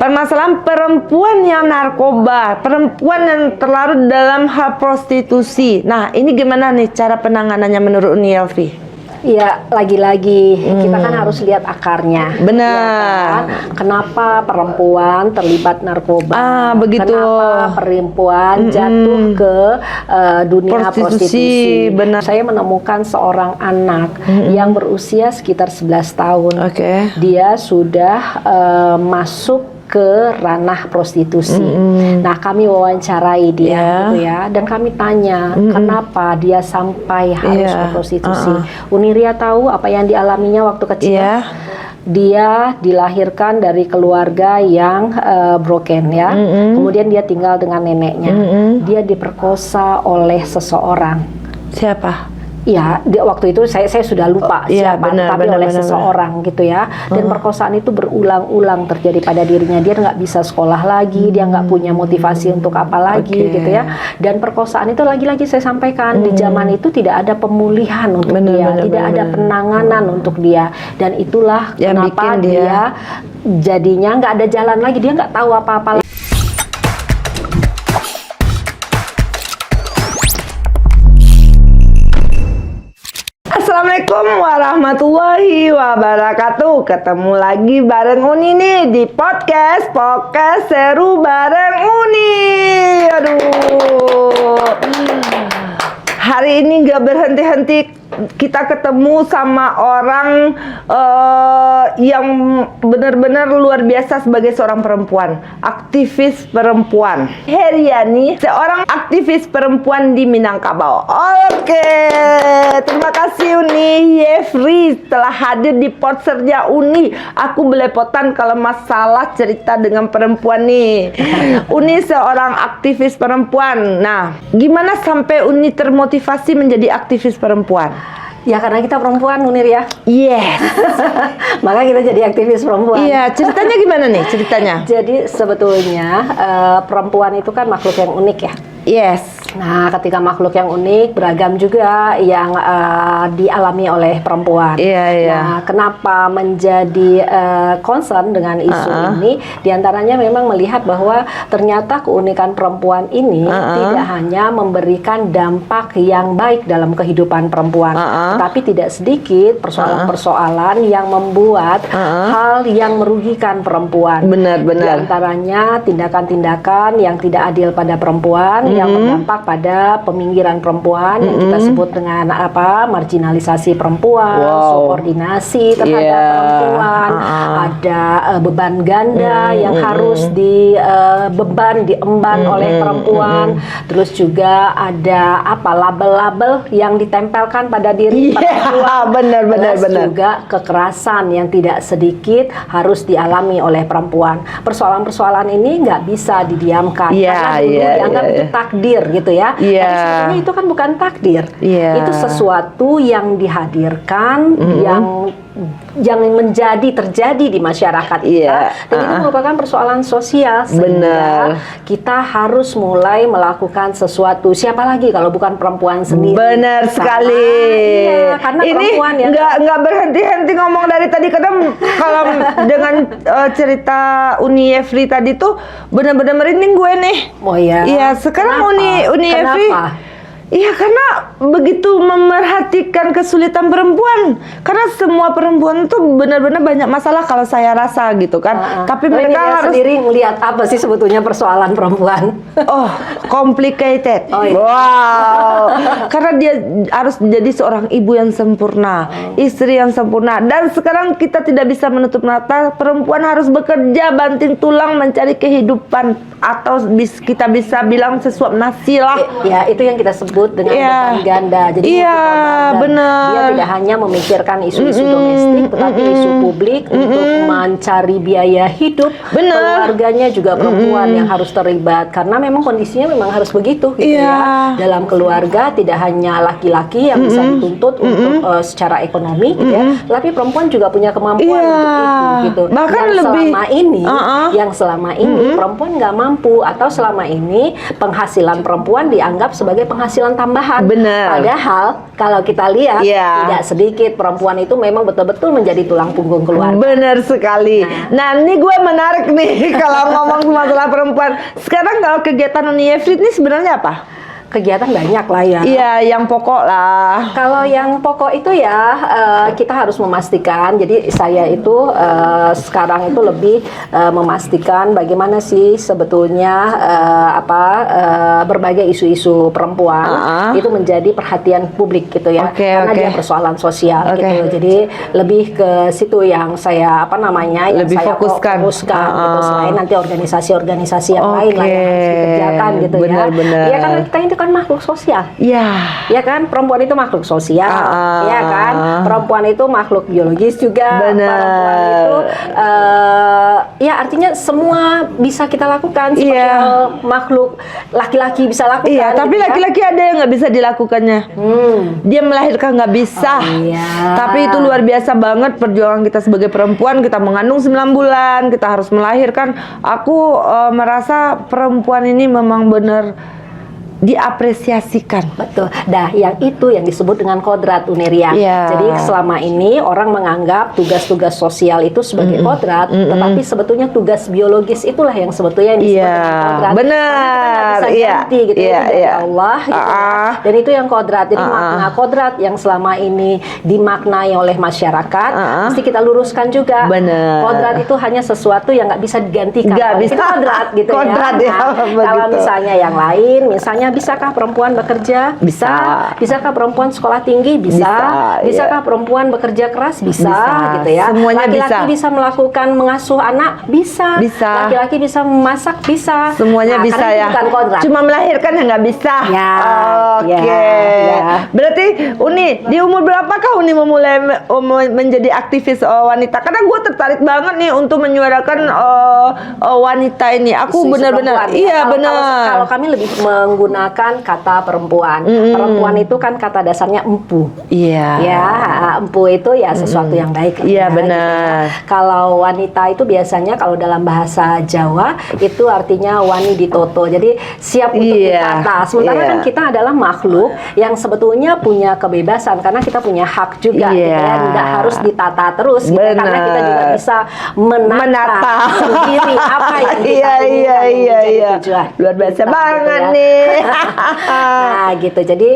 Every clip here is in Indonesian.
Permasalahan perempuan yang narkoba, perempuan yang terlarut dalam hal prostitusi. Nah, ini gimana nih cara penanganannya menurut Uni Elfri? Ya, lagi-lagi kita kan harus lihat akarnya. Benar. Ya kan? Kenapa perempuan terlibat narkoba? Begitu. Kenapa perempuan jatuh ke dunia prostitusi? Benar. Saya menemukan seorang anak yang berusia sekitar 11 tahun. Oke. Dia sudah masuk ke ranah prostitusi. Nah, kami wawancarai dia, gitu ya, dan kami tanya kenapa dia sampai harus berprostitusi. Uniria tahu apa yang dialaminya waktu kecil. Dia dilahirkan dari keluarga yang broken ya. Kemudian dia tinggal dengan neneknya. Dia diperkosa oleh seseorang. Siapa? Ya, waktu itu saya sudah lupa siapa, tapi oleh seseorang gitu ya. Dan perkosaan itu berulang-ulang terjadi pada dirinya. Dia nggak bisa sekolah lagi, dia nggak punya motivasi untuk apa lagi gitu ya. Dan perkosaan itu lagi-lagi saya sampaikan di zaman itu tidak ada pemulihan untuk dia, tidak ada penanganan untuk dia. Dan itulah yang kenapa dia jadinya nggak ada jalan lagi, dia nggak tahu apa-apa lagi. Assalamualaikum warahmatullahi wabarakatuh. Ketemu lagi bareng Uni nih di podcast seru bareng Uni. Aduh, hari ini gak berhenti-henti kita ketemu sama orang yang benar-benar luar biasa sebagai seorang perempuan, aktivis perempuan. Heriani, seorang aktivis perempuan di Minangkabau. Oke, terima kasih Uni Elfri telah hadir di Podserja Uni. Aku belepotan kalau masalah cerita dengan perempuan nih. Uni seorang aktivis perempuan. Nah, gimana sampai Uni termotivasi menjadi aktivis perempuan? Ya karena kita perempuan, Munir ya. Yes. Maka kita jadi aktivis perempuan. Iya, ceritanya gimana nih ceritanya? Jadi sebetulnya perempuan itu kan makhluk yang unik ya. Yes. Nah, ketika makhluk yang unik, beragam juga yang dialami oleh perempuan. Nah, kenapa menjadi concern dengan isu ini? Di antaranya memang melihat bahwa ternyata keunikan perempuan ini tidak hanya memberikan dampak yang baik dalam kehidupan perempuan, tapi tidak sedikit persoalan-persoalan yang membuat hal yang merugikan perempuan. Benar-benar. Di antaranya tindakan-tindakan yang tidak adil pada perempuan, yang berdampak pada peminggiran perempuan, yang kita sebut dengan marginalisasi perempuan, subordinasi terhadap perempuan, ada beban ganda yang harus diemban oleh perempuan, terus juga ada label-label yang ditempelkan pada diri perempuan, benar. Juga kekerasan yang tidak sedikit harus dialami oleh perempuan. Persoalan-persoalan ini nggak bisa didiamkan karena dulu dianggap itu takdir gitu ya. Tapi sebetulnya itu kan bukan takdir. Itu sesuatu yang dihadirkan, yang terjadi di masyarakat kita. Dan itu merupakan persoalan sosial, sehingga kita harus mulai melakukan sesuatu. Siapa lagi kalau bukan perempuan sendiri? Benar sekali. Karena ini perempuan ya nggak berhenti-henti ngomong dari tadi. Kadang kalau dengan cerita Uni Elfri tadi tuh benar-benar merinding gue nih. Oh iya. Iya, sekarang Uni Elfri. Iya, karena begitu memerhatikan kesulitan perempuan. Karena semua perempuan tuh benar-benar banyak masalah kalau saya rasa gitu kan. Tapi mereka harus sendiri melihat apa sih sebetulnya persoalan perempuan? Oh, complicated. Wow. Karena dia harus menjadi seorang ibu yang sempurna, istri yang sempurna. Dan sekarang kita tidak bisa menutup mata, perempuan harus bekerja banting tulang mencari kehidupan, atau kita bisa bilang sesuap nasi lah. Ya, itu yang kita sebut dengan beban ganda. Jadi benar. Dia tidak hanya memikirkan isu-isu domestik, tetapi isu publik untuk mencari biaya hidup. Keluarganya juga perempuan yang harus terlibat, karena memang kondisinya memang harus begitu gitu ya. Dalam keluarga tidak hanya laki-laki yang bisa dituntut untuk secara ekonomi gitu ya, tapi perempuan juga punya kemampuan untuk itu gitu. Bahkan yang lebih selama ini perempuan nggak mampu, atau selama ini penghasilan perempuan dianggap sebagai penghasilan perempuan tambahan. Benar. Padahal kalau kita lihat tidak sedikit perempuan itu memang betul-betul menjadi tulang punggung keluarga. Benar sekali. Nah, ini gue menarik nih kalau ngomong masalah perempuan. Sekarang kalau kegiatan Uni Yefrit ini sebenarnya apa? Kegiatan banyak lah ya. Iya, yang pokok lah. Kalau yang pokok itu ya kita harus memastikan. Jadi saya itu sekarang itu lebih memastikan bagaimana sih sebetulnya berbagai isu-isu perempuan itu menjadi perhatian publik gitu ya. Karena dia persoalan sosial gitu. Jadi lebih ke situ yang saya yang lebih saya fokuskan gitu. Selain nanti organisasi-organisasi yang lain lah yang harus dikerjakan gitu ya. Iya, karena kita itu kan makhluk sosial. Ya kan, perempuan itu makhluk sosial. Ya kan, perempuan itu makhluk biologis juga. Perempuan itu ya artinya semua bisa kita lakukan seperti makhluk laki-laki bisa lakukan. Iya, tapi laki-laki ada yang nggak bisa dilakukannya. Dia melahirkan nggak bisa. Tapi itu luar biasa banget perjuangan kita sebagai perempuan. Kita mengandung 9 bulan, kita harus melahirkan. Aku merasa perempuan ini memang benar diapresiasikan. Betul. Nah, yang itu yang disebut dengan kodrat, Uneria. Jadi selama ini orang menganggap tugas-tugas sosial itu sebagai kodrat, tetapi sebetulnya tugas biologis itulah yang sebetulnya yang disebut dengan kodrat. Benar. Ganti gitu dari Allah gitu ya. Dan itu yang kodrat. Jadi makna kodrat yang selama ini dimaknai oleh masyarakat, mesti kita luruskan juga. Benar. Kodrat itu hanya sesuatu yang nggak bisa digantikan. Itu kodrat gitu kodrat ya. Kalau misalnya yang lain, misalnya bisakah perempuan bekerja? Bisa. Bisakah perempuan sekolah tinggi? Bisa. Bisakah perempuan bekerja keras? Bisa. Gitu ya. Semuanya laki-laki bisa melakukan mengasuh anak? Bisa. Laki-laki bisa memasak? Bisa. Semuanya bisa ya. Bukan kodrat. Cuma melahirkan yang nggak bisa. Oke. Berarti Uni, di umur berapakah Uni memulai menjadi aktivis wanita? Karena gue tertarik banget nih untuk menyuarakan wanita ini. Aku benar-benar benar. Kalau kami lebih menggunakan kata perempuan. Perempuan itu kan kata dasarnya empu. Empu itu ya sesuatu yang baik. Benar. Gitu. Kalau wanita itu biasanya kalau dalam bahasa Jawa itu artinya wani ditoto. Jadi siap untuk ditata. Sementara kan kita adalah makhluk yang sebetulnya punya kebebasan karena kita punya hak juga. Gitu ya. Tidak harus ditata terus. Gitu. Karena kita juga bisa menata sendiri apa yang kita inginkan tujuan. Luar biasa banget gitu ya. nih. Nah gitu, jadi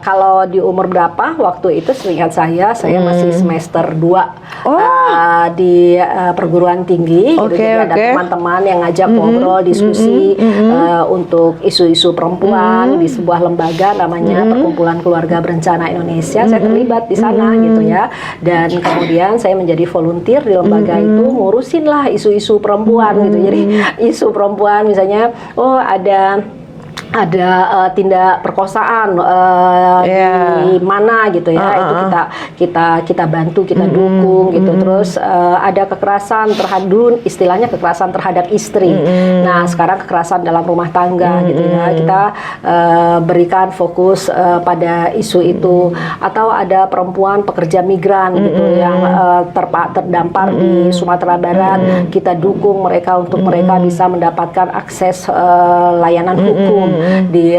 kalau di umur berapa waktu itu seingat saya masih semester 2 di perguruan tinggi gitu. Jadi ada teman-teman yang ngajak ngobrol, diskusi untuk isu-isu perempuan di sebuah lembaga namanya Perkumpulan Keluarga Berencana Indonesia. Saya terlibat di sana gitu ya, dan kemudian saya menjadi volunteer di lembaga itu, ngurusin lah isu-isu perempuan gitu. Jadi isu perempuan misalnya ada tindak perkosaan di mana gitu ya, itu kita bantu, kita dukung gitu. Terus ada kekerasan terhadap, istilahnya kekerasan terhadap istri. Nah sekarang kekerasan dalam rumah tangga gitu ya, kita berikan fokus pada isu itu. Atau ada perempuan pekerja migran gitu yang terdampar di Sumatera Barat, kita dukung mereka untuk mereka bisa mendapatkan akses layanan hukum di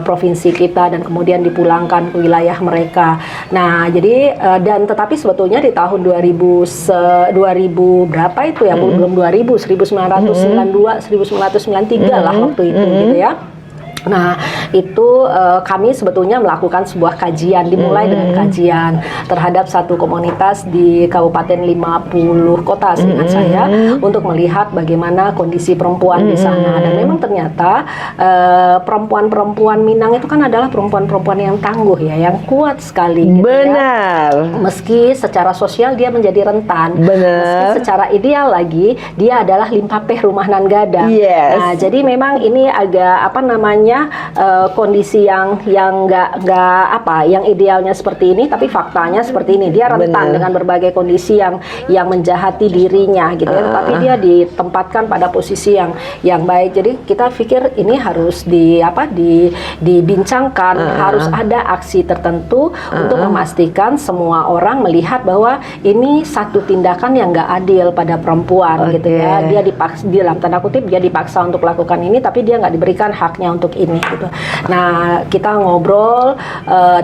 provinsi kita dan kemudian dipulangkan ke wilayah mereka. Nah, jadi tetapi sebetulnya di tahun 2000 berapa itu ya? Belum 2000, 1992, 1993 lah waktu itu gitu ya. Nah, itu kami sebetulnya melakukan sebuah kajian, dimulai dengan kajian terhadap satu komunitas di Kabupaten 50 kota seingat saya, untuk melihat bagaimana kondisi perempuan di sana. Dan memang ternyata perempuan-perempuan Minang itu kan adalah perempuan-perempuan yang tangguh ya, yang kuat sekali gitu. Benar. Ya. Meski secara sosial dia menjadi rentan, meski secara ideal lagi dia adalah limpapeh rumah nan gada. Nah, jadi memang ini agak kondisi yang yang idealnya seperti ini, tapi faktanya seperti ini. Dia rentan dengan berbagai kondisi yang menjahati dirinya gitu ya, tetapi dia ditempatkan pada posisi yang baik. Jadi kita pikir ini harus dibincangkan, harus ada aksi tertentu untuk memastikan semua orang melihat bahwa ini satu tindakan yang nggak adil pada perempuan gitu ya. Dia dipaksa, dalam tanda kutip dia dipaksa untuk melakukan ini, tapi dia nggak diberikan haknya untuk ini gitu. Nah, kita ngobrol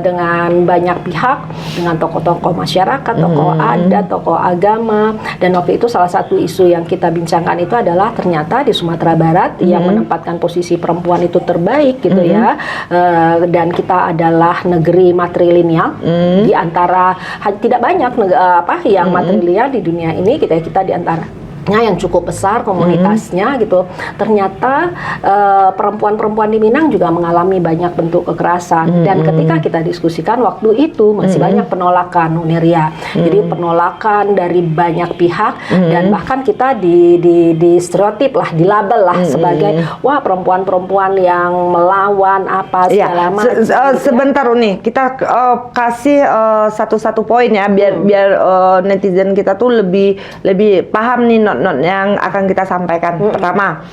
dengan banyak pihak, dengan tokoh-tokoh masyarakat, tokoh adat, tokoh agama, dan waktu itu salah satu isu yang kita bincangkan itu adalah ternyata di Sumatera Barat yang menempatkan posisi perempuan itu terbaik gitu ya, dan kita adalah negeri matrilineal di antara tidak banyak yang matrilineal di dunia ini, kita di antara yang cukup besar komunitasnya gitu. Ternyata perempuan-perempuan di Minang juga mengalami banyak bentuk kekerasan, dan ketika kita diskusikan waktu itu masih banyak penolakan, Uniria. Jadi penolakan dari banyak pihak, dan bahkan kita di stereotip lah, dilabel lah sebagai wah perempuan-perempuan yang melawan apa segala macam. Sebentar Uni, kita kasih satu-satu poin ya, biar netizen kita tuh lebih paham nih not yang akan kita sampaikan. Pertama,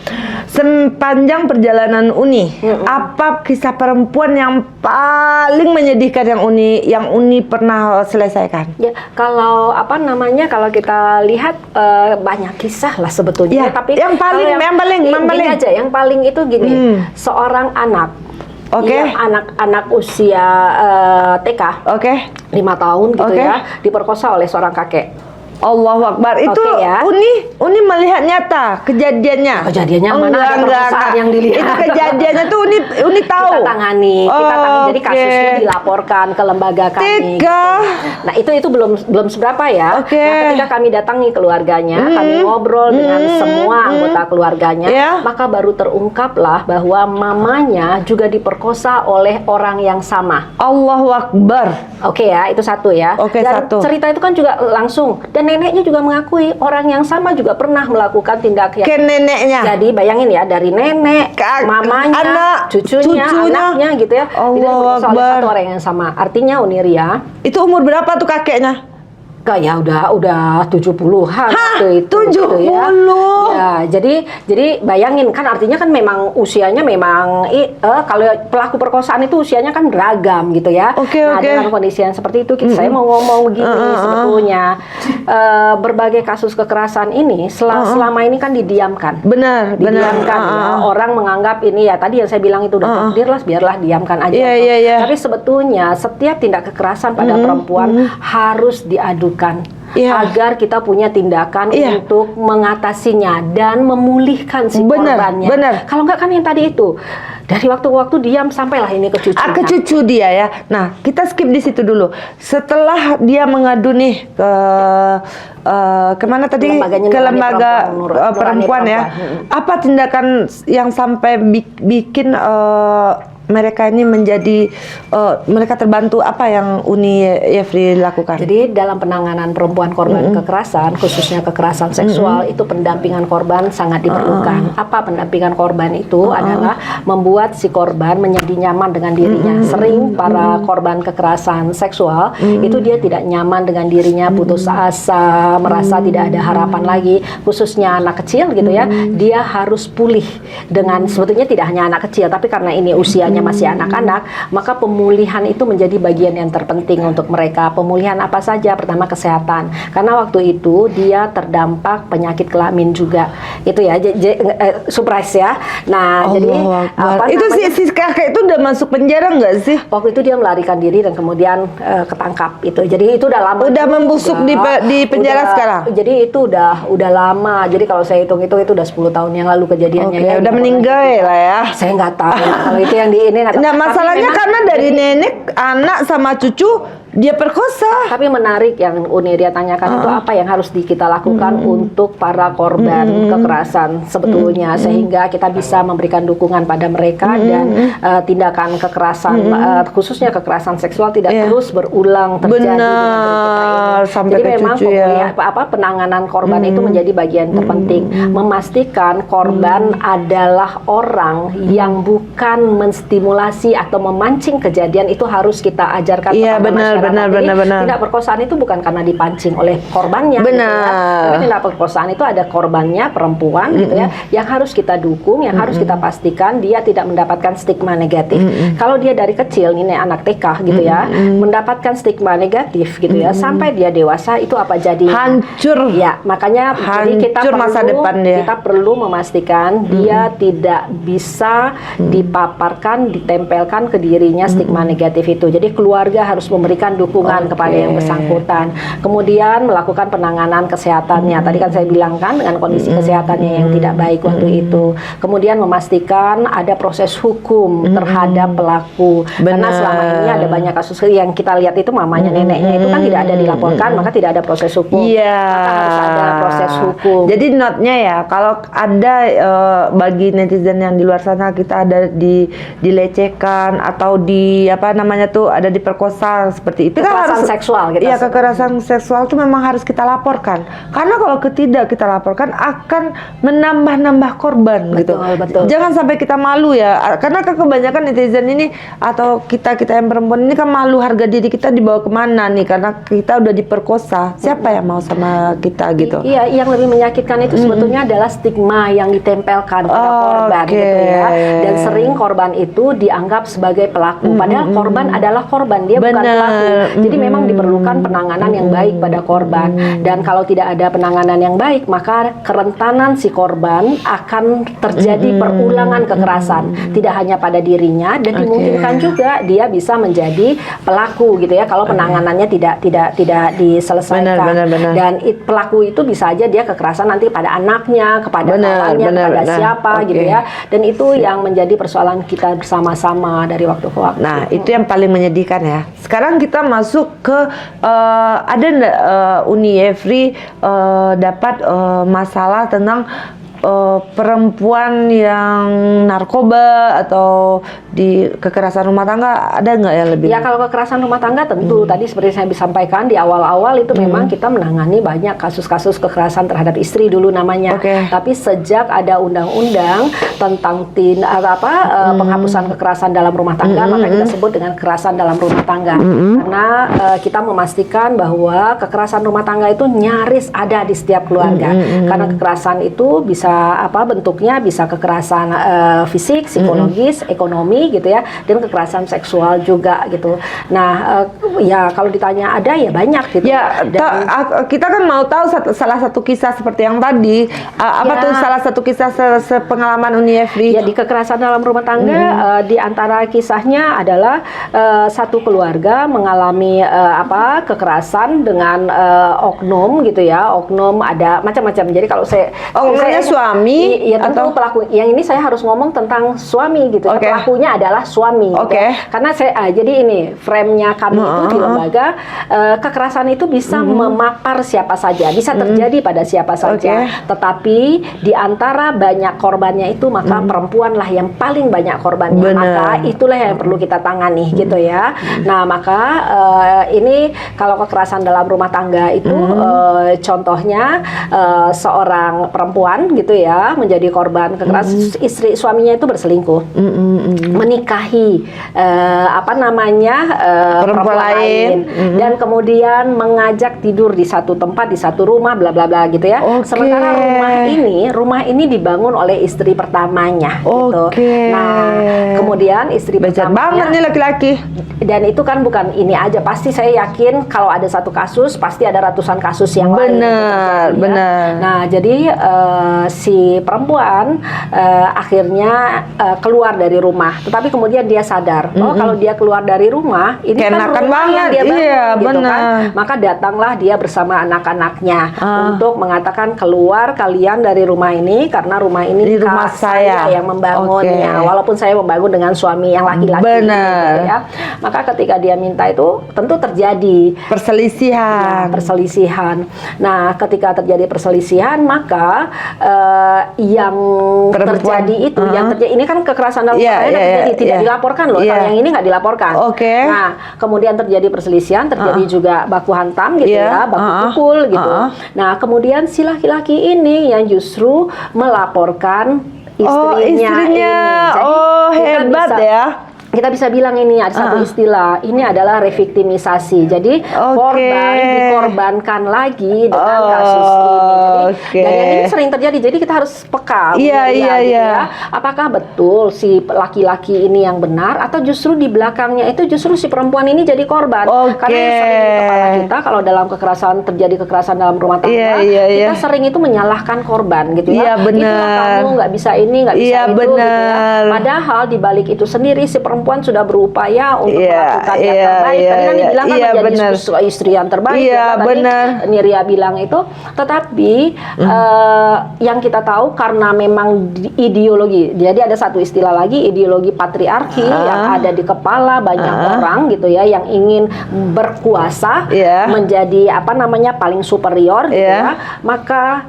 sepanjang perjalanan Uni, apa kisah perempuan yang paling menyedihkan yang Uni pernah selesaikan? Ya, kalau kalau kita lihat banyak kisah lah sebetulnya. Ya, tapi yang paling yang paling itu gini, seorang anak. Anak usia TK, 5 tahun gitu ya, diperkosa oleh seorang kakek. Allahu Akbar. Itu Uni melihat nyata kejadiannya. Kejadiannya mana ada perkosaan yang dilihat. Itu kejadiannya tuh Uni tahu. Kita tangani. Jadi kasusnya dilaporkan ke lembaga kami. Gitu. Nah, itu belum seberapa ya. Nah, ketika kami datangi keluarganya, kami ngobrol dengan semua anggota keluarganya, maka baru terungkaplah bahwa mamanya juga diperkosa oleh orang yang sama. Allahu Akbar. Itu satu ya. Dan cerita itu kan juga langsung, dan neneknya juga mengakui orang yang sama juga pernah melakukan tindak yang ke neneknya. Jadi bayangin ya, dari nenek, mamanya, cucunya, anaknya gitu ya. Itu soal satu orang yang sama. Artinya Uniria, itu umur berapa tuh kakeknya? Ya udah 70-an waktu itu. 70. Gitu ya. Jadi bayangin kan, artinya kan memang usianya memang kalau pelaku perkosaan itu usianya kan beragam gitu ya. Dengan kondisi yang seperti itu, saya mau ngomong gini sebetulnya berbagai kasus kekerasan ini selama ini kan didiamkan. Didiamkan ya. Orang menganggap ini ya tadi yang saya bilang itu udah takdir lah, biarlah diamkan aja. Tapi sebetulnya setiap tindak kekerasan pada perempuan harus diadukan. Agar kita punya tindakan untuk mengatasinya dan memulihkan si korbannya. Kalau enggak kan yang tadi itu dari waktu-waktu diam sampailah ini ke cucu. Ke cucu dia ya. Nah, kita skip di situ dulu. Setelah dia mengadu nih ke kemana tadi? Ke lembaga perempuan ya. Apa tindakan yang sampai bikin mereka ini menjadi mereka terbantu? Apa yang Uni Yefri lakukan? Jadi dalam penanganan perempuan korban kekerasan, khususnya kekerasan seksual, itu pendampingan korban sangat diperlukan. Apa pendampingan korban itu? Adalah membuat si korban menjadi nyaman dengan dirinya. Sering para korban kekerasan seksual itu dia tidak nyaman dengan dirinya, putus asa, merasa tidak ada harapan lagi, khususnya anak kecil gitu ya. Dia harus pulih dengan, sebetulnya tidak hanya anak kecil, tapi karena ini usianya masih anak-anak, maka pemulihan itu menjadi bagian yang terpenting untuk mereka. Pemulihan apa saja? Pertama, kesehatan, karena waktu itu dia terdampak penyakit kelamin juga, itu ya, surprise ya. Nah, jadi itu si kakek itu udah masuk penjara nggak sih? Waktu itu dia melarikan diri dan kemudian ketangkap itu. Jadi itu udah lama. Udah membusuk di penjara sekarang. Jadi itu udah lama. Jadi kalau saya hitung itu udah 10 tahun yang lalu kejadiannya. Udah meninggal lah ya. Saya nggak tahu kalau itu yang di ini. Nah, masalahnya karena dari nenek, anak sama cucu dia perkosa. Tapi menarik yang Uniria tanyakan itu apa yang harus kita lakukan untuk para korban kekerasan sebetulnya, sehingga kita bisa memberikan dukungan pada mereka dan tindakan kekerasan khususnya kekerasan seksual tidak terus berulang terjadi. Sampai jadi memang penanganan korban itu menjadi bagian terpenting, memastikan korban adalah orang yang bukan menstimulasi atau memancing kejadian, itu harus kita ajarkan kepada masyarakat. Jadi tindak perkosaan itu bukan karena dipancing oleh korbannya, gitu ya. Tapi tindak perkosaan itu ada korbannya perempuan, gitu ya, yang harus kita dukung, yang harus kita pastikan dia tidak mendapatkan stigma negatif. Kalau dia dari kecil, ini anak TK, gitu ya, mendapatkan stigma negatif, gitu ya, sampai dia dewasa itu apa jadi hancur. Ya, makanya jadi kita perlu memastikan dia tidak bisa dipaparkan, ditempelkan ke dirinya stigma negatif itu. Jadi keluarga harus memberikan dukungan kepada yang bersangkutan. Kemudian melakukan penanganan kesehatannya. Tadi kan saya bilang kan dengan kondisi kesehatannya yang tidak baik waktu itu. Kemudian memastikan ada proses hukum terhadap pelaku. Karena selama ini ada banyak kasus yang kita lihat itu mamanya, neneknya itu kan tidak ada dilaporkan, maka tidak ada proses hukum. Maka harus ada proses hukum. Jadi notnya ya, kalau ada bagi netizen yang di luar sana kita ada dilecehkan atau ada diperkosa seperti itu, kekerasan seksual gitu. Iya, kekerasan seksual itu memang harus kita laporkan. Karena kalau tidak kita laporkan akan menambah korban gitu. Betul. Jangan sampai kita malu ya. Karena kebanyakan netizen ini atau kita yang perempuan ini kan malu, harga diri kita dibawa kemana nih karena kita udah diperkosa. Siapa yang mau sama kita gitu? Iya, yang lebih menyakitkan itu sebetulnya adalah stigma yang ditempelkan pada korban gitu ya. Dan sering korban itu dianggap sebagai pelaku. Padahal korban adalah korban, dia bukan pelaku. Jadi memang diperlukan penanganan yang baik pada korban. Dan kalau tidak ada penanganan yang baik, maka kerentanan si korban akan terjadi perulangan kekerasan. Tidak hanya pada dirinya, dan dimungkinkan juga dia bisa menjadi pelaku gitu ya kalau penanganannya tidak diselesaikan. Dan pelaku itu bisa aja dia kekerasan nanti pada anaknya, kepada kawannya, kepada siapa gitu ya. Dan itu yang menjadi persoalan kita bersama-sama dari waktu ke waktu. Nah, itu yang paling menyedihkan ya. Sekarang kita masuk ke ada nggak Uni Evri dapat masalah tentang perempuan yang narkoba atau di kekerasan rumah tangga, ada nggak yang lebih? Ya, kalau kekerasan rumah tangga tentu tadi seperti saya sampaikan di awal-awal itu memang kita menangani banyak kasus-kasus kekerasan terhadap istri dulu namanya. Tapi sejak ada undang-undang tentang penghapusan kekerasan dalam rumah tangga, maka kita sebut dengan kekerasan dalam rumah tangga. Karena kita memastikan bahwa kekerasan rumah tangga itu nyaris ada di setiap keluarga. Karena kekerasan itu bisa bentuknya bisa kekerasan fisik, psikologis, ekonomi gitu ya, dan kekerasan seksual juga gitu. Nah, ya kalau ditanya ada ya banyak gitu. Ya, kita kan mau tahu salah satu kisah seperti yang tadi. Tuh salah satu kisah sepengalaman Uni Evri? Ya, di kekerasan dalam rumah tangga di antara kisahnya adalah satu keluarga mengalami kekerasan dengan oknum gitu ya. Oknum ada macam-macam. Jadi kalau suami ya tentu pelaku. Yang ini saya harus ngomong tentang suami gitu. Pelakunya adalah suami. Karena jadi ini frame-nya kami itu di lembaga, kekerasan itu bisa memapar siapa saja, bisa terjadi pada siapa saja. Tetapi di antara banyak korbannya itu maka perempuanlah yang paling banyak korbannya. Maka itulah yang perlu kita tangani gitu ya. Nah, maka ini kalau kekerasan dalam rumah tangga itu contohnya seorang perempuan gitu ya menjadi korban kekerasan, istri suaminya itu berselingkuh, menikahi perempuan lain, dan kemudian mengajak tidur di satu tempat, di satu rumah, bla bla bla gitu ya. Sementara rumah ini dibangun oleh istri pertamanya gitu. Nah, kemudian istri pertamanya banget nih laki-laki. Dan itu kan bukan ini aja, pasti saya yakin kalau ada satu kasus pasti ada ratusan kasus yang lain. Benar. Nah, jadi si perempuan akhirnya keluar dari rumah, tetapi kemudian dia sadar kalau dia keluar dari rumah ini kan rumah yang dia bangun gitu kan. Maka datanglah dia bersama anak-anaknya untuk mengatakan, keluar kalian dari rumah ini karena rumah ini rumah saya yang membangunnya, walaupun saya membangun dengan suami yang laki-laki gitu ya. Maka ketika dia minta itu tentu terjadi perselisihan. Nah, ketika terjadi perselisihan maka yang terjadi itu ini kan kekerasan dalam rumah tangga tidak dilaporkan loh. Yang ini nggak dilaporkan. Nah, kemudian terjadi perselisihan, terjadi juga baku hantam gitu ya, baku pukul gitu. Nah, kemudian si laki-laki ini yang justru melaporkan istrinya ini. Jadi hebat ya. kita bisa bilang ini ada satu istilah, ini adalah reviktimisasi. Jadi korban dikorbankan lagi dengan kasus ini. Jadi dan yang ini sering terjadi. Jadi kita harus peka. Apakah betul si laki-laki ini yang benar atau justru di belakangnya itu justru si perempuan ini jadi korban? Karena yang sering di kepala kita kalau dalam terjadi kekerasan dalam rumah tangga, kita sering itu menyalahkan korban gitu ya. Itulah kamu nggak bisa ini, nggak bisa itu gitu ya. Padahal di balik itu sendiri si perempuan sudah berupaya untuk melakukan yang terbaik. Tadi kan dibilang kan menjadi istri yang terbaik. Tadi Niria bilang itu. Tetapi yang kita tahu karena memang ideologi. Jadi ada satu istilah lagi, ideologi patriarki yang ada di kepala banyak orang gitu ya, yang ingin berkuasa menjadi paling superior gitu ya. Maka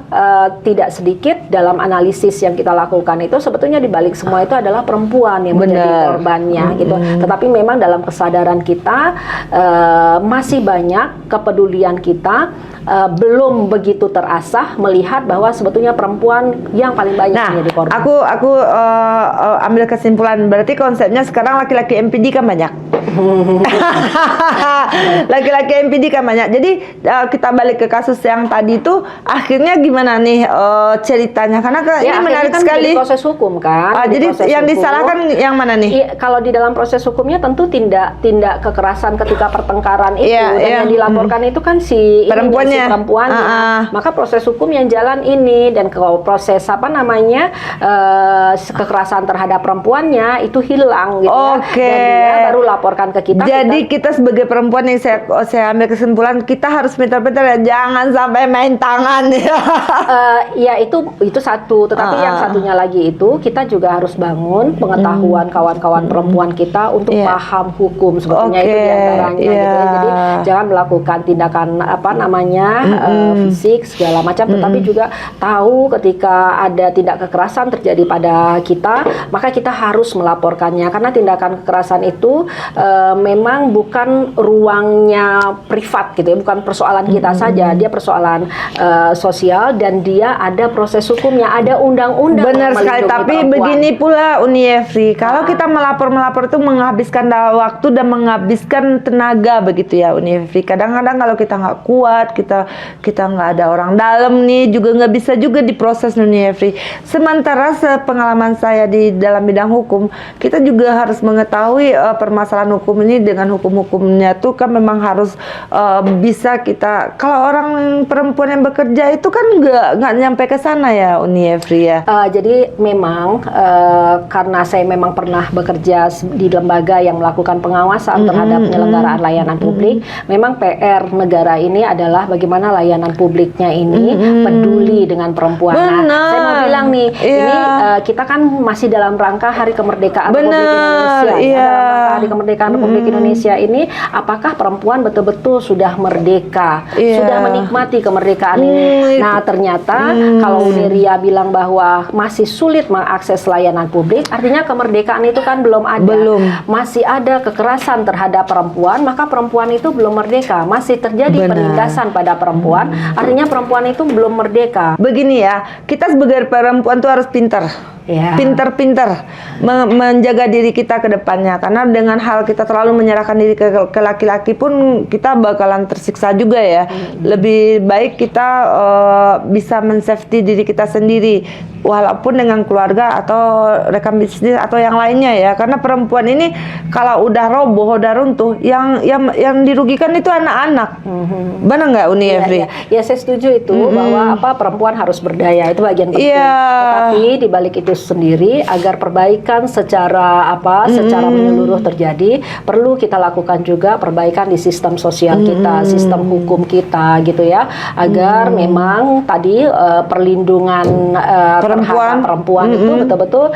tidak sedikit dalam analisis yang kita lakukan itu sebetulnya di balik semua itu adalah perempuan yang menjadi korbannya gitu. Tetapi memang dalam kesadaran kita masih banyak kepedulian kita belum begitu terasah melihat bahwa sebetulnya perempuan yang paling banyak menjadi korban. Aku ambil kesimpulan berarti konsepnya sekarang laki-laki MPD kan banyak. Laki-laki MPD kan banyak. Jadi kita balik ke kasus yang tadi itu akhirnya gimana nih ceritanya? Karena ini menarik kan sekali. Proses hukum kan. Jadi yang disalahkan yang mana nih? Kalau di dalam proses hukumnya tentu tindak kekerasan ketika pertengkaran itu dan yang dilaporkan itu kan si perempuannya. Maka proses hukum yang jalan ini dan proses kekerasan terhadap perempuannya itu hilang gitu ya. Dan dia baru laporkan ke kita. Jadi kita sebagai perempuan yang saya ambil kesimpulan kita harus pintar-pintar ya, jangan sampai main tangan ya. Ya itu satu, tetapi yang satunya lagi itu kita juga harus bangun pengetahuan kawan-kawan perempuan kita untuk paham hukum sebetulnya itu diantaranya gitu ya. Jadi jangan melakukan tindakan fisik segala macam, tetapi juga tahu ketika ada tindak kekerasan terjadi pada kita, maka kita harus melaporkannya karena tindakan kekerasan itu memang bukan ruangnya privat gitu ya, bukan persoalan kita saja, dia persoalan sosial dan dia ada proses hukumnya, ada undang-undang. Benar sekali, tapi begini pula Uni Efri, kalau kita melapor itu menghabiskan waktu dan menghabiskan tenaga begitu ya Uni Efri. Kadang-kadang kalau kita nggak kuat, kita nggak ada orang dalam nih, juga nggak bisa juga diproses Uni Efri. Sementara sepengalaman saya di dalam bidang hukum, kita juga harus mengetahui permasalahan hukum ini dengan hukum-hukumnya tuh kan memang harus bisa kita. Kalau orang perempuan yang bekerja itu kan nggak nyampe ke sana ya Uni Efri ya. Jadi memang karena saya memang pernah bekerja di lembaga yang melakukan pengawasan terhadap penyelenggaraan layanan publik, memang PR negara ini adalah bagaimana layanan publiknya ini peduli dengan perempuan. Nah, saya mau bilang nih, ini kita kan masih dalam rangka Hari Kemerdekaan Republik Indonesia. Dalam rangka Hari Kemerdekaan Republik Indonesia ini, apakah perempuan betul-betul sudah merdeka, sudah menikmati kemerdekaan ini? Nah, ternyata kalau Niria bilang bahwa masih sulit mengakses layanan publik, artinya kemerdekaan itu kan belum ada. Masih ada kekerasan terhadap perempuan, maka perempuan itu belum merdeka. Masih terjadi penindasan pada perempuan, artinya perempuan itu belum merdeka. Begini ya, kita sebagai perempuan tuh harus pintar. Pintar-pintar menjaga diri kita ke depannya, karena dengan hal kita terlalu menyerahkan diri ke laki-laki pun kita bakalan tersiksa juga ya. Lebih baik kita bisa men-safety diri kita sendiri, walaupun dengan keluarga atau rekan bisnis atau yang lainnya ya. Karena perempuan ini kalau udah roboh, udah runtuh, yang dirugikan itu anak-anak. Benar nggak Uni Efri? Ya, saya setuju itu bahwa perempuan harus berdaya, itu bagian penting. Tapi di balik itu sendiri, agar perbaikan secara menyeluruh terjadi, perlu kita lakukan juga perbaikan di sistem sosial kita, sistem hukum kita gitu ya, agar memang tadi perlindungan terhadap perempuan itu betul-betul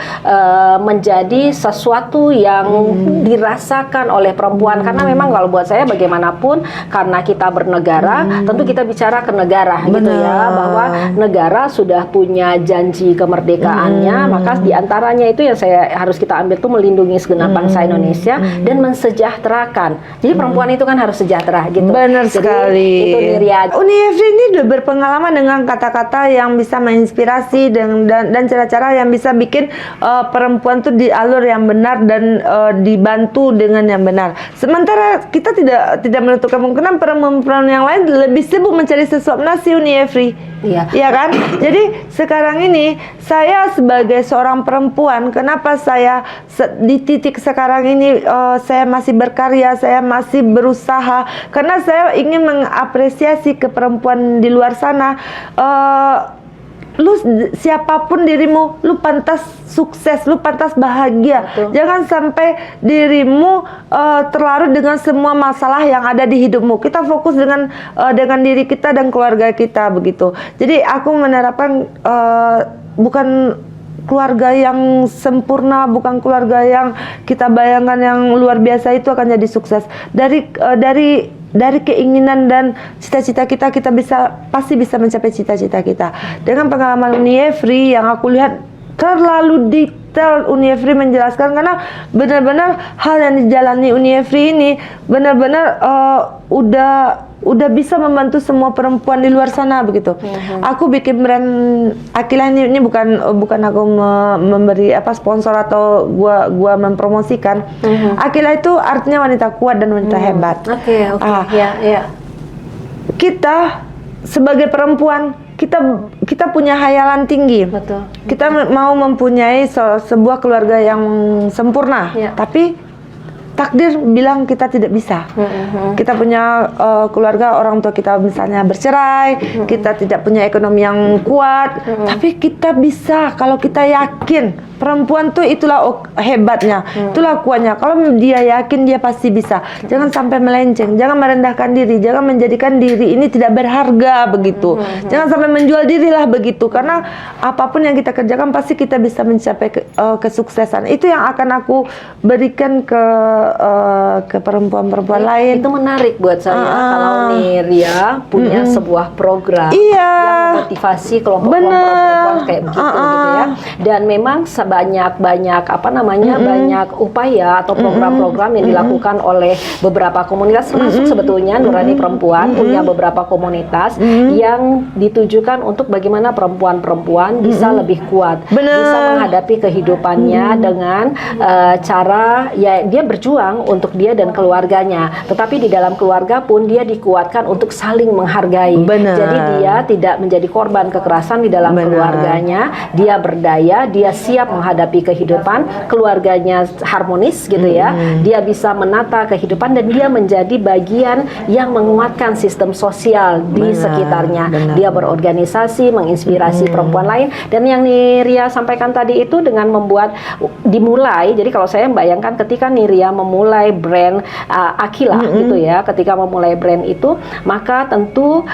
menjadi sesuatu yang dirasakan oleh perempuan. Karena memang kalau buat saya bagaimanapun, karena kita bernegara, tentu kita bicara ke negara gitu ya, bahwa negara sudah punya janji kemerdekaannya, maka diantaranya itu yang harus kita ambil tuh melindungi segenap bangsa Indonesia dan mensejahterakan. Jadi perempuan itu kan harus sejahtera gitu. Benar sekali. Itu Niria. Uni Efri ini udah berpengalaman dengan kata-kata yang bisa menginspirasi dan dan cara-cara yang bisa bikin perempuan tuh di alur yang benar dan dibantu dengan yang benar. Sementara kita tidak menutup kemungkinan perempuan yang lain lebih sibuk mencari sesuap nasi, Uni Efri. Iya. Ya kan? Jadi sekarang ini saya sebagai seorang perempuan, kenapa saya di titik sekarang ini saya masih berkarya, saya masih berusaha, karena saya ingin mengapresiasi ke perempuan di luar sana. Lu siapapun dirimu, lu pantas sukses, lu pantas bahagia. Betul. Jangan sampai dirimu terlarut dengan semua masalah yang ada di hidupmu. Kita fokus dengan diri kita dan keluarga kita, begitu. Jadi aku menerapkan bukan keluarga yang sempurna, bukan keluarga yang kita bayangkan yang luar biasa itu akan jadi sukses. Dari keinginan dan cita-cita kita pasti bisa mencapai cita-cita kita. Dengan pengalaman Uni Efri yang aku lihat terlalu detail, Uni Efri menjelaskan, karena benar-benar hal yang dijalani Uni Efri ini benar-benar udah bisa membantu semua perempuan di luar sana, begitu. Aku bikin brand Akila ini bukan aku memberi sponsor atau gua mempromosikan. Akila itu artinya wanita kuat dan wanita hebat. Oke. Ya. Kita sebagai perempuan, kita punya hayalan tinggi. Betul. Kita mau mempunyai sebuah keluarga yang sempurna, tapi takdir bilang kita tidak bisa. Kita punya keluarga, orang tua kita misalnya bercerai, kita tidak punya ekonomi yang kuat, tapi kita bisa kalau kita yakin. Perempuan tuh itulah hebatnya, itulah kuatnya. Kalau dia yakin, dia pasti bisa. Jangan sampai melenceng, jangan merendahkan diri, jangan menjadikan diri ini tidak berharga, begitu. Jangan sampai menjual diri lah, begitu. Karena apapun yang kita kerjakan pasti kita bisa mencapai kesuksesan. Itu yang akan aku berikan ke perempuan-perempuan lain. Itu menarik buat saya kalau Niria punya sebuah program yang memotivasi kelompok perempuan kayak begitu gitu ya. Dan memang banyak banyak upaya atau program-program yang dilakukan oleh beberapa komunitas, termasuk sebetulnya Nurani Perempuan punya beberapa komunitas yang ditujukan untuk bagaimana perempuan-perempuan bisa lebih kuat, bisa menghadapi kehidupannya dengan cara dia berjuang untuk dia dan keluarganya, tetapi di dalam keluarga pun dia dikuatkan untuk saling menghargai. Jadi dia tidak menjadi korban kekerasan di dalam keluarganya, dia berdaya, dia siap menghadapi kehidupan, keluarganya harmonis gitu ya. Dia bisa menata kehidupan dan dia menjadi bagian yang menguatkan sistem sosial di sekitarnya. Dia berorganisasi, menginspirasi perempuan lain, dan yang Niria sampaikan tadi itu dengan dimulai. Jadi kalau saya membayangkan ketika Niria memulai brand Akila gitu ya, ketika memulai brand itu, maka tentu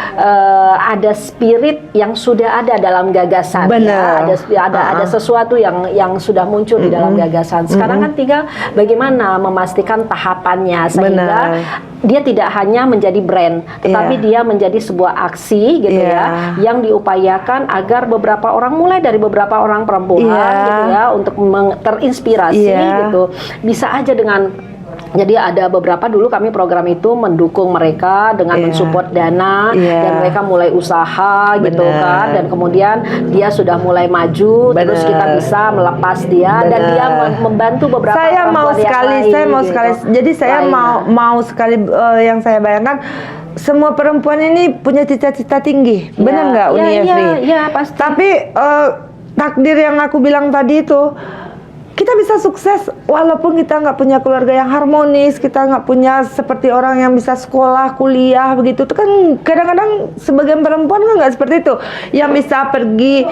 ada spirit yang sudah ada dalam gagasan. Ya, ada sesuatu yang sudah muncul di dalam gagasan. Sekarang kan tinggal bagaimana memastikan tahapannya sehingga dia tidak hanya menjadi brand, tetapi dia menjadi sebuah aksi gitu ya, yang diupayakan agar beberapa orang, mulai dari beberapa orang perempuan gitu ya, untuk terinspirasi gitu. Bisa aja dengan jadi ada beberapa dulu kami program itu mendukung mereka dengan mensupport dana, dan mereka mulai usaha gitu kan, dan kemudian dia sudah mulai maju, terus kita bisa melepas dia dan dia membantu beberapa Jadi saya mau sekali yang saya bayangkan, semua perempuan ini punya cita-cita tinggi, benar nggak Uni Efri? Iya, pasti. Tapi takdir yang aku bilang tadi itu, kita bisa sukses walaupun kita nggak punya keluarga yang harmonis, kita nggak punya seperti orang yang bisa sekolah, kuliah, begitu. Itu kan kadang-kadang sebagian perempuan kan nggak seperti itu, yang bisa pergi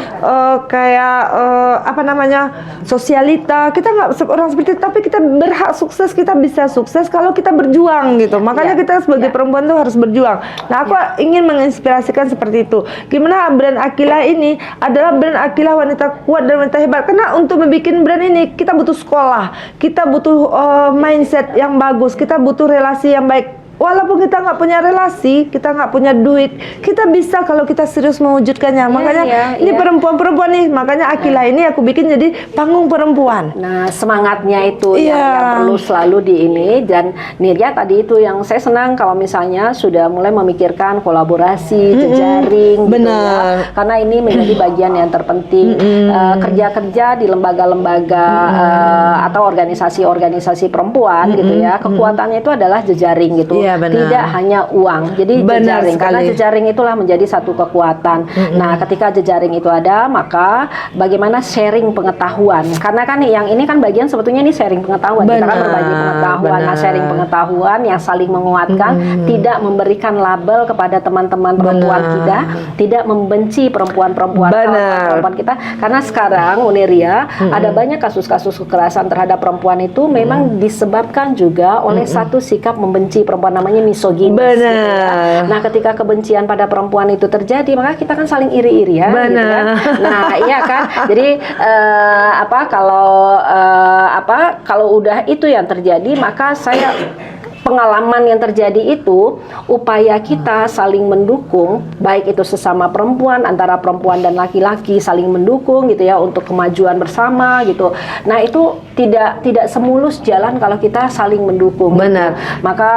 sosialita. Kita nggak orang seperti itu, tapi kita berhak sukses, kita bisa sukses kalau kita berjuang gitu. Makanya kita sebagai perempuan tuh harus berjuang. Nah, aku ingin menginspirasikan seperti itu. Gimana brand Akila ini adalah brand Akila wanita kuat dan wanita hebat. Karena untuk membuat brand ini kita butuh sekolah, kita butuh mindset yang bagus, kita butuh relasi yang baik. walaupun kita nggak punya relasi, kita nggak punya duit, kita bisa kalau kita serius mewujudkannya. Makanya ini perempuan-perempuan nih, makanya Akila ini aku bikin jadi panggung perempuan. Nah, semangatnya itu yang perlu selalu di ini. Dan Nirya tadi itu yang saya senang kalau misalnya sudah mulai memikirkan kolaborasi, jejaring, gitu ya. Karena ini menjadi bagian yang terpenting. Kerja-kerja di lembaga-lembaga atau organisasi-organisasi perempuan gitu ya, kekuatannya itu adalah jejaring gitu. Tidak hanya uang. Jadi jejaring, karena jejaring itulah menjadi satu kekuatan. Nah, ketika jejaring itu ada, maka bagaimana sharing pengetahuan? Karena kan yang ini kan bagian sebetulnya ini sharing pengetahuan. Kita kan berbagi pengetahuan. Nah, sharing pengetahuan yang saling menguatkan, tidak memberikan label kepada teman-teman perempuan kita, tidak membenci perempuan-perempuan kita. Karena sekarang Uniria ada banyak kasus-kasus kekerasan terhadap perempuan itu memang disebabkan juga oleh satu sikap membenci perempuan, namanya misoginis. Gitu ya. Nah, ketika kebencian pada perempuan itu terjadi, maka kita kan saling iri-iri ya. Gitu ya. Nah, iya kan. Jadi kalau udah itu yang terjadi, maka saya pengalaman yang terjadi itu, upaya kita saling mendukung, baik itu sesama perempuan, antara perempuan dan laki-laki saling mendukung gitu ya untuk kemajuan bersama gitu. Nah, itu tidak semulus jalan kalau kita saling mendukung. Benar. Gitu. Maka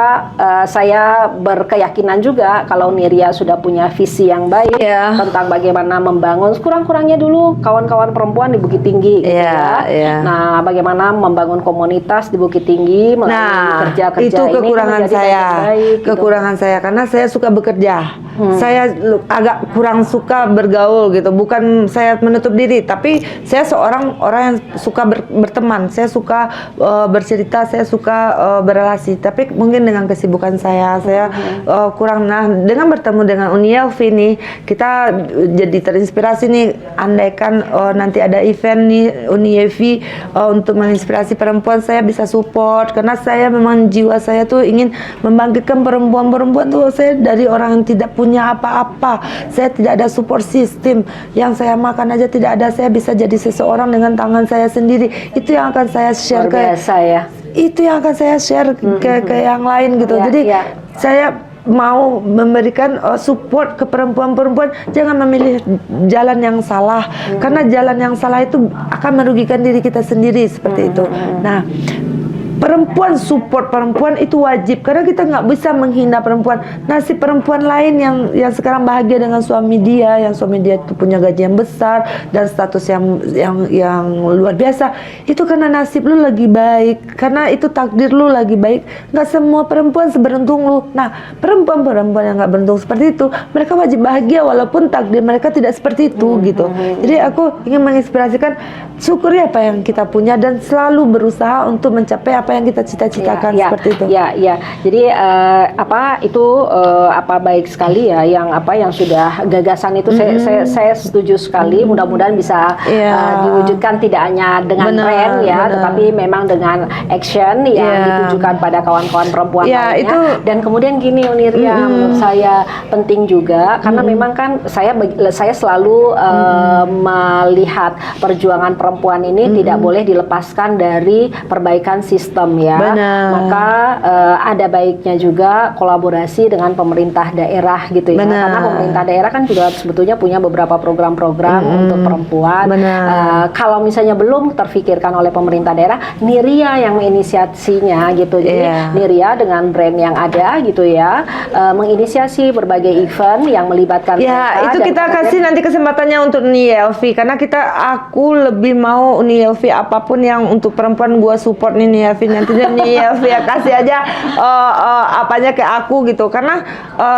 saya berkeyakinan juga kalau Nirya sudah punya visi yang baik tentang bagaimana membangun, kurang-kurangnya dulu kawan-kawan perempuan di Bukit Tinggi gitu ya. Nah, bagaimana membangun komunitas di Bukit Tinggi melalui kerja-kerja ini. Kekurangan saya, kekurangan saya karena saya suka bekerja. Saya agak kurang suka bergaul gitu. Bukan saya menutup diri, tapi saya seorang orang yang suka berteman. Saya suka bercerita, saya suka berelasi. Tapi mungkin dengan kesibukan saya kurang. Nah, dengan bertemu dengan Uni Elvi nih, kita jadi terinspirasi nih. Andaikan nanti ada event nih Uni Elvi untuk menginspirasi perempuan, saya bisa support karena saya memang jiwa saya tuh ingin membangkitkan perempuan-perempuan tuh. Saya dari orang yang tidak punya apa-apa, saya tidak ada support system, yang saya makan aja tidak ada, saya bisa jadi seseorang dengan tangan saya sendiri. Itu yang akan saya share itu yang akan saya share ke yang lain gitu. Jadi saya mau memberikan support ke perempuan-perempuan, jangan memilih jalan yang salah, karena jalan yang salah itu akan merugikan diri kita sendiri seperti itu. Nah, perempuan support perempuan itu wajib, karena kita nggak bisa menghina perempuan. Nasib perempuan lain yang sekarang bahagia dengan suami dia, yang suami dia itu punya gaji yang besar dan status yang luar biasa, itu karena nasib lu lagi baik, karena itu takdir lu lagi baik. Nggak semua perempuan seberuntung lu. Nah, perempuan-perempuan yang nggak beruntung seperti itu, mereka wajib bahagia walaupun takdir mereka tidak seperti itu gitu. Jadi aku ingin menginspirasikan, syukuri apa yang kita punya dan selalu berusaha untuk mencapai apa yang kita cita-citakan seperti itu. Jadi baik sekali ya yang sudah gagasan itu saya setuju sekali. Mudah-mudahan bisa diwujudkan tidak hanya dengan brand tetapi memang dengan action yang ditujukan pada kawan-kawan perempuan lainnya. Dan kemudian gini Uniria, menurut saya penting juga karena memang kan saya selalu melihat perjuangan perempuan ini tidak boleh dilepaskan dari perbaikan sistem ya. Maka ada baiknya juga kolaborasi dengan pemerintah daerah gitu ya. Karena pemerintah daerah kan juga sebetulnya punya beberapa program-program untuk perempuan. Kalau misalnya belum terfikirkan oleh pemerintah daerah, Nirya yang menginisiasinya gitu. Jadi Nirya dengan brand yang ada gitu ya, menginisiasi berbagai event yang melibatkan itu kita kasih nanti kesempatannya untuk Uni Elvi, karena aku lebih mau Uni Elvi apapun yang untuk perempuan gua support nih Uni Elvi, nanti Uni Elvi ya kasih aja apanya ke aku gitu, karena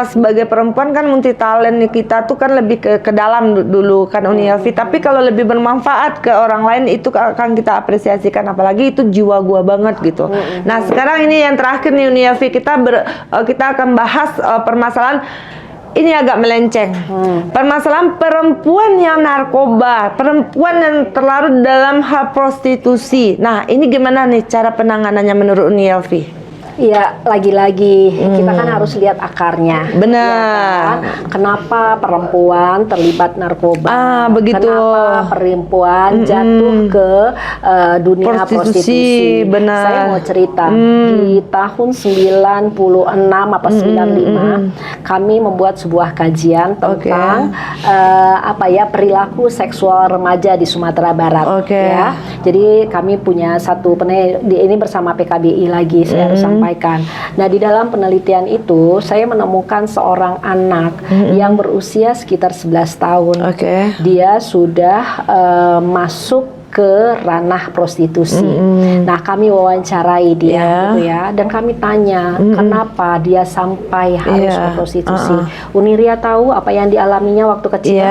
sebagai perempuan kan multi talent nih, kita tuh kan lebih ke dalam dulu kan Uni Elvi, tapi kalau lebih bermanfaat ke orang lain itu akan kita apresiasikan, apalagi itu jiwa gua banget gitu. Nah, sekarang ini yang terakhir nih Uni Elvi, kita akan bahas permasalahan ini agak melenceng. Permasalahan perempuan yang narkoba, perempuan yang terlarut dalam hal prostitusi. Nah, ini gimana nih cara penanganannya menurut Uni Elvi? Ya, lagi-lagi kita kan harus lihat akarnya. Benar. Ya kan? Kenapa perempuan terlibat narkoba? Begitu. Kenapa perempuan jatuh ke dunia prostitusi? Benar. Saya mau cerita di tahun 96 apa 95 kami membuat sebuah kajian tentang perilaku seksual remaja di Sumatera Barat. Ya. Jadi kami punya satu ini bersama PKBI lagi saya harus sampaikan. Nah, di dalam penelitian itu saya menemukan seorang anak yang berusia sekitar 11 tahun. Dia sudah masuk ke ranah prostitusi. Nah, kami wawancarai dia gitu ya, dan kami tanya kenapa dia sampai harus ke prostitusi. Uniria tahu apa yang dialaminya waktu kecil?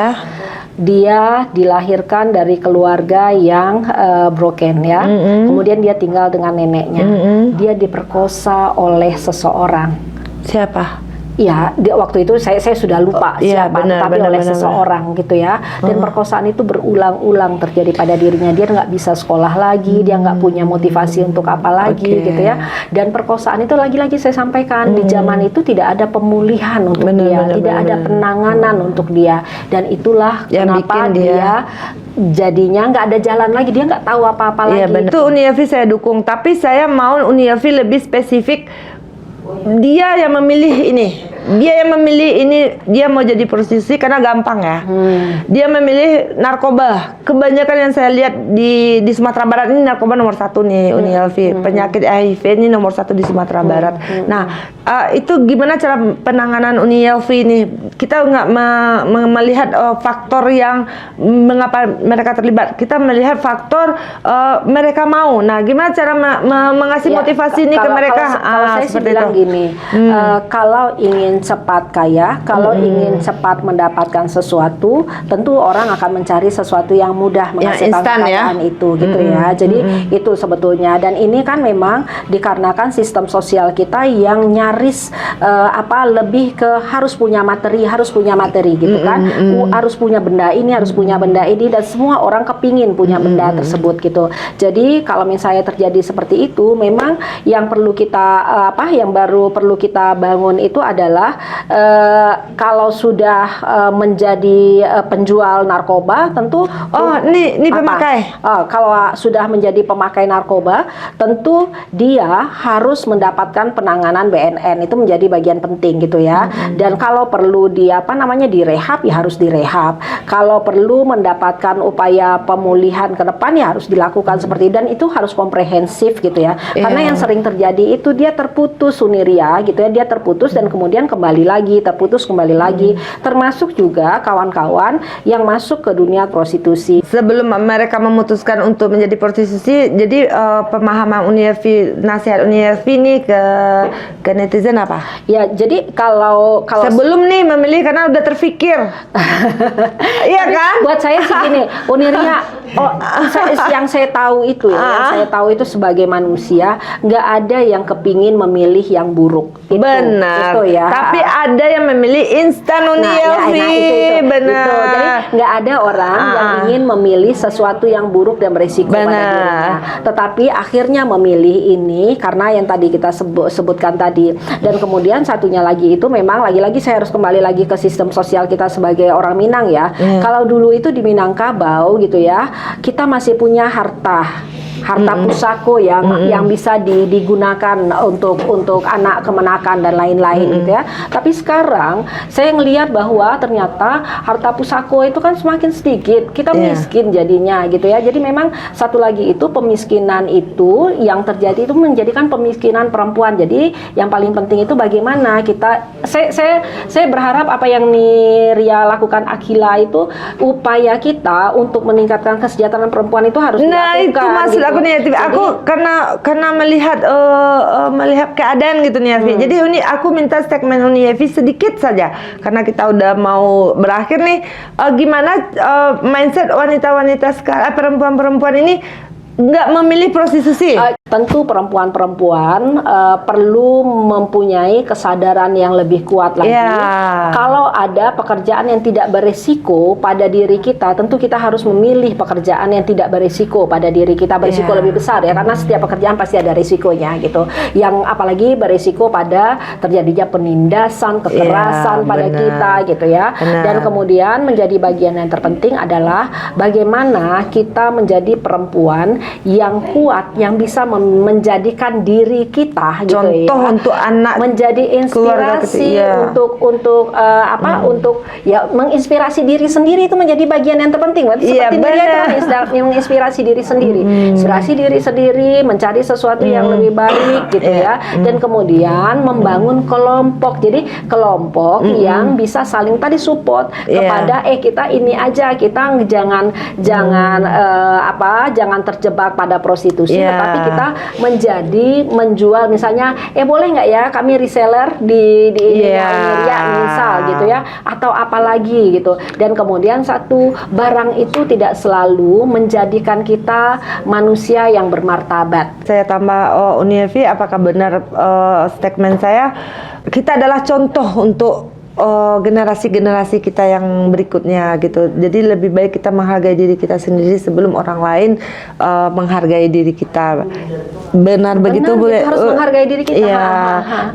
Dia dilahirkan dari keluarga yang broken ya. Kemudian dia tinggal dengan neneknya. Dia diperkosa oleh seseorang. Siapa? Ya, waktu itu saya sudah lupa siapa, tapi oleh seseorang gitu ya. Dan perkosaan itu berulang-ulang terjadi pada dirinya. Dia nggak bisa sekolah lagi, dia nggak punya motivasi untuk apa lagi gitu ya. Dan perkosaan itu lagi-lagi saya sampaikan di zaman itu tidak ada pemulihan untuk dia, tidak ada penanganan untuk dia. Dan itulah yang kenapa dia jadinya nggak ada jalan lagi, dia nggak tahu apa-apa lagi. Itu Uni Elvi saya dukung, tapi saya mau Uni Elvi lebih spesifik. Dia yang memilih ini, dia mau jadi prostitusi karena gampang ya. Dia memilih narkoba. Kebanyakan yang saya lihat di Sumatera Barat ini narkoba nomor 1 nih, Uni Elvi. Penyakit HIV ini nomor 1 di Sumatera Barat. Nah, itu gimana cara penanganan Uni Elvi ini? Kita nggak melihat faktor yang mengapa mereka terlibat. Kita melihat faktor mereka mau. Nah, gimana cara mengasih motivasi ini ke mereka? Kalau saya sih bilang gini, kalau ingin cepat kaya, kalau ingin cepat mendapatkan sesuatu, tentu orang akan mencari sesuatu yang mudah menghasilkan kekayaan itu, gitu ya. Jadi itu sebetulnya. Dan ini kan memang dikarenakan sistem sosial kita yang nyaris lebih ke harus punya materi gitu kan. Harus punya benda ini, harus punya benda ini, dan semua orang kepingin punya benda tersebut gitu. Jadi kalau misalnya terjadi seperti itu, memang yang perlu kita yang baru perlu kita bangun itu adalah kalau sudah menjadi penjual narkoba, tentu ini pemakai. Kalau sudah menjadi pemakai narkoba, tentu dia harus mendapatkan penanganan BNN, itu menjadi bagian penting gitu ya. Dan kalau perlu dia direhab, ya harus direhab. Kalau perlu mendapatkan upaya pemulihan ke depan, ya harus dilakukan seperti itu, dan itu harus komprehensif gitu ya. Karena yang sering terjadi itu dia terputus Uniria gitu ya, dia terputus dan kemudian kembali lagi, terputus kembali lagi. Termasuk juga kawan-kawan yang masuk ke dunia prostitusi. Sebelum mereka memutuskan untuk menjadi prostitusi, jadi pemahaman Uni Elvi, nasihat Uni Elvi ini ke netizen apa? Ya, jadi kalau sebelum nih memilih karena udah terfikir. Iya kan? Buat saya sih gini, Uniria, yang saya tahu itu ya, yang saya tahu itu sebagai manusia nggak ada yang kepingin memilih yang buruk. Benar. Itu ya. Tapi ada yang memilih instan Uni Elvi. Benar. Jadi nggak ada orang yang ingin memilih sesuatu yang buruk dan berisiko pada dirinya. Tetapi akhirnya memilih ini karena yang tadi kita sebutkan tadi. Dan kemudian satunya lagi itu memang lagi-lagi saya harus kembali lagi ke sistem sosial kita sebagai orang Minang ya. Kalau dulu itu di Minangkabau gitu ya, kita masih punya harta pusako yang bisa digunakan untuk anak kemenakan dan lain-lain gitu ya. Tapi sekarang saya ngelihat bahwa ternyata harta pusako itu kan semakin sedikit, kita miskin jadinya gitu ya. Jadi memang satu lagi itu pemiskinan itu yang terjadi itu menjadikan pemiskinan perempuan. Jadi yang paling penting itu bagaimana kita, saya berharap apa yang Ria lakukan Akila itu, upaya kita untuk meningkatkan kesejahteraan perempuan itu harus dilakukan. Itu maksud aku nih, aku karena melihat keadaan gitu nih Elvi. Jadi aku minta statement Uni Elvi sedikit saja karena kita udah mau berakhir nih. Gimana mindset wanita-wanita sekarang, perempuan-perempuan ini nggak memilih prostitusi? tentu perempuan-perempuan perlu mempunyai kesadaran yang lebih kuat lagi. Kalau ada pekerjaan yang tidak berisiko pada diri kita, tentu kita harus memilih pekerjaan yang tidak berisiko pada diri kita, berisiko lebih besar ya, karena setiap pekerjaan pasti ada risikonya gitu. Yang apalagi berisiko pada terjadinya penindasan, kekerasan pada kita gitu ya. Dan kemudian menjadi bagian yang terpenting adalah bagaimana kita menjadi perempuan yang kuat, yang bisa menjadikan diri kita gitu, contoh untuk anak, menjadi inspirasi untuk untuk ya menginspirasi diri sendiri, itu menjadi bagian yang terpenting. Seperti dia itu menginspirasi diri sendiri, inspirasi diri sendiri, mencari sesuatu yang lebih baik gitu ya. Dan kemudian membangun kelompok. Jadi kelompok yang bisa saling tadi support kepada kita ini aja, kita jangan terjebak pada prostitusi, tetapi kita menjual misalnya boleh nggak ya kami reseller di Uniria misal gitu ya, atau apalagi gitu. Dan kemudian satu barang itu tidak selalu menjadikan kita manusia yang bermartabat. Saya tambah Uni Elvi, apakah benar statement saya, kita adalah contoh untuk generasi-generasi kita yang berikutnya gitu. Jadi lebih baik kita menghargai diri kita sendiri sebelum orang lain menghargai diri kita. Benar begitu, Bu? Kita harus menghargai diri kita. Iya.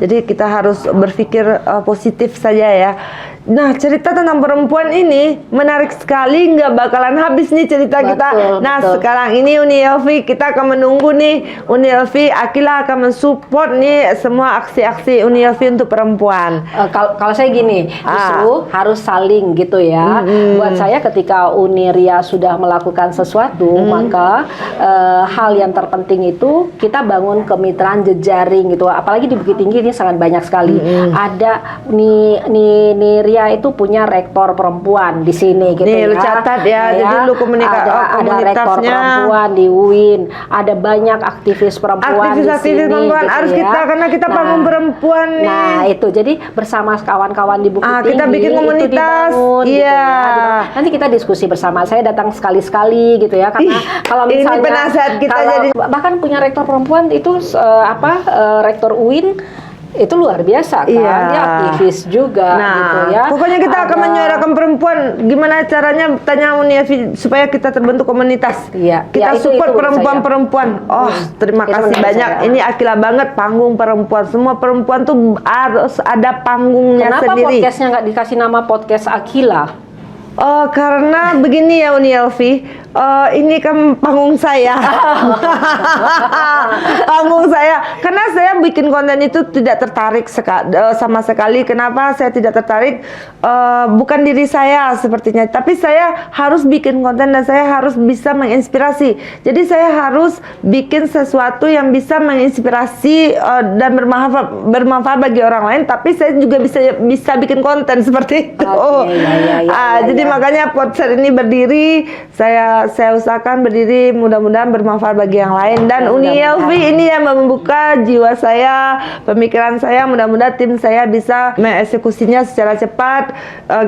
Jadi kita harus berpikir positif saja ya. Nah, cerita tentang perempuan ini menarik sekali, nggak bakalan habis nih cerita kita. Nah, sekarang ini Uni Elvi, kita akan menunggu nih Uni Elvi, Akila akan mensupport nih semua aksi-aksi Uni Elvi untuk perempuan. Kalau saya gini, justru harus saling gitu ya. Buat saya ketika Uniria sudah melakukan sesuatu, maka hal yang terpenting itu kita bangun kemitraan jejaring gitu. Apalagi di Bukit Tinggi ini sangat banyak sekali. Ada Niria itu punya rektor perempuan di sini gitu. Nih, lu catat ya. Jadi lu ada rektor perempuan di UIN, ada banyak aktivis perempuan di sini perempuan gitu harus ya. kita, karena kita panggung perempuan nih. Nah, itu jadi bersama kawan-kawan di Bukit Tinggi kita bikin komunitas. Itu dibangun, gitu ya. Nanti kita diskusi bersama. Saya datang sekali-sekali gitu ya, karena kalau misalnya ini penasehat kita kalau, jadi bahkan punya rektor perempuan itu rektor UIN itu luar biasa kan, dia aktivis juga gitu ya. Pokoknya kita akan menyuarakan perempuan. Gimana caranya, tanya Uni Elvi supaya kita terbentuk komunitas. Kita support perempuan-perempuan. Terima kasih banyak. Ini Akila banget, panggung perempuan. Semua perempuan tuh harus ada panggungnya sendiri. Kenapa podcastnya nggak dikasih nama podcast Akila? Karena begini ya Uni Elvi, ini kan panggung saya. Panggung saya. Karena saya bikin konten itu tidak tertarik sama sekali. Kenapa saya tidak tertarik? Bukan diri saya sepertinya, tapi saya harus bikin konten dan saya harus bisa menginspirasi. Jadi saya harus bikin sesuatu yang bisa menginspirasi dan bermanfaat bagi orang lain, tapi saya juga bisa bikin konten seperti itu. Jadi makanya podcast ini berdiri, saya usahakan berdiri, mudah-mudahan bermanfaat bagi yang lain. Dan Uni Elvi ini yang membuka jiwa saya, pemikiran saya, mudah-mudahan tim saya bisa mengeksekusinya secara cepat.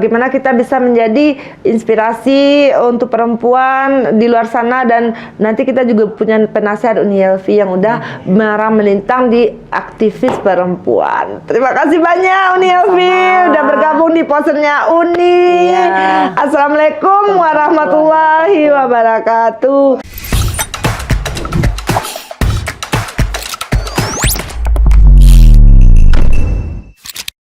Gimana kita bisa menjadi inspirasi untuk perempuan di luar sana, dan nanti kita juga punya penasehat Uni Elvi yang udah merang melintang di aktivis perempuan. Terima kasih banyak Uni Elvi udah bergabung di posternya Uni. Assalamualaikum warahmatullahi wabarakatuh.